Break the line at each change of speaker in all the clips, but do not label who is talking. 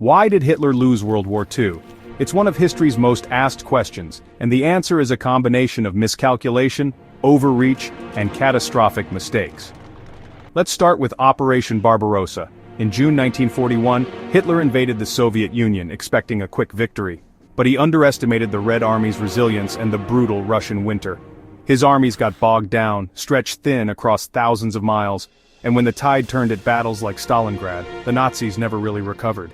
Why did Hitler lose World War II? It's one of history's most asked questions, and the answer is a combination of miscalculation, overreach, and catastrophic mistakes. Let's start with Operation Barbarossa. In June 1941, Hitler invaded the Soviet Union expecting a quick victory. But he underestimated the Red Army's resilience and the brutal Russian winter. His armies got bogged down, stretched thin across thousands of miles, and when the tide turned at battles like Stalingrad, the Nazis never really recovered.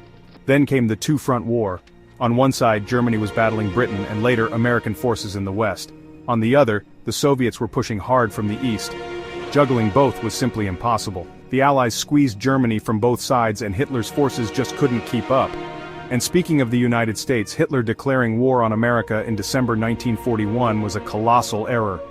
Then came the Two-Front War. On one side, Germany was battling Britain and later American forces in the West. On the other, the Soviets were pushing hard from the East. Juggling both was simply impossible. The Allies squeezed Germany from both sides and Hitler's forces just couldn't keep up. And speaking of the United States, Hitler declaring war on America in December 1941 was a colossal error.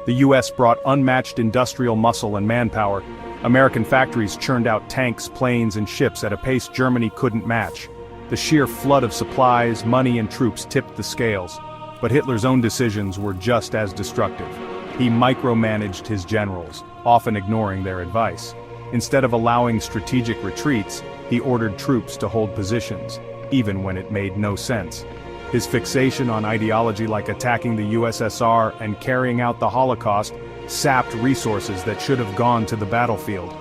The US brought unmatched industrial muscle and manpower. American factories churned out tanks, planes, and ships at a pace Germany couldn't match. The sheer flood of supplies, money, and troops tipped the scales. But Hitler's own decisions were just as destructive. He micromanaged his generals, often ignoring their advice. Instead of allowing strategic retreats, he ordered troops to hold positions, even when it made no sense. His fixation on ideology like attacking the USSR and carrying out the Holocaust sapped resources that should have gone to the battlefield.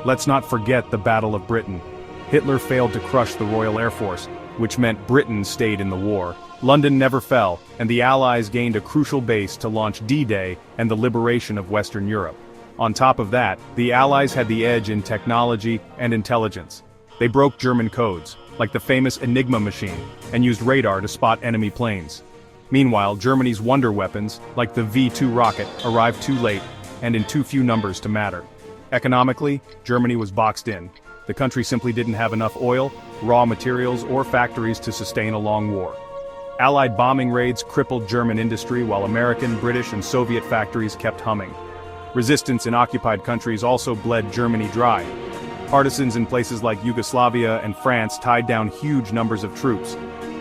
Let's not forget the Battle of Britain. Hitler failed to crush the Royal Air Force, which meant Britain stayed in the war. London never fell, and the Allies gained a crucial base to launch D-Day and the liberation of Western Europe. On top of that, the Allies had the edge in technology and intelligence. They broke German codes, like the famous Enigma machine, and used radar to spot enemy planes. Meanwhile, Germany's wonder weapons, like the W2 rocket, arrived too late, and in too few numbers to matter. Economically, Germany was boxed in. The country simply didn't have enough oil, raw materials, or factories to sustain a long war. Allied bombing raids crippled German industry while American, British, and Soviet factories kept humming. Resistance in occupied countries also bled Germany dry. Partisans in places like Yugoslavia and France tied down huge numbers of troops.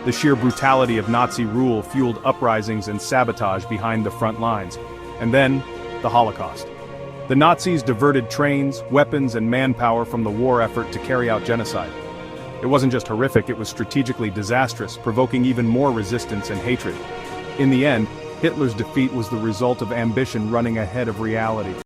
The sheer brutality of Nazi rule fueled uprisings and sabotage behind the front lines. And then, the Holocaust. The Nazis diverted trains, weapons, and manpower from the war effort to carry out genocide. It wasn't just horrific, it was strategically disastrous, provoking even more resistance and hatred. In the end, Hitler's defeat was the result of ambition running ahead of reality.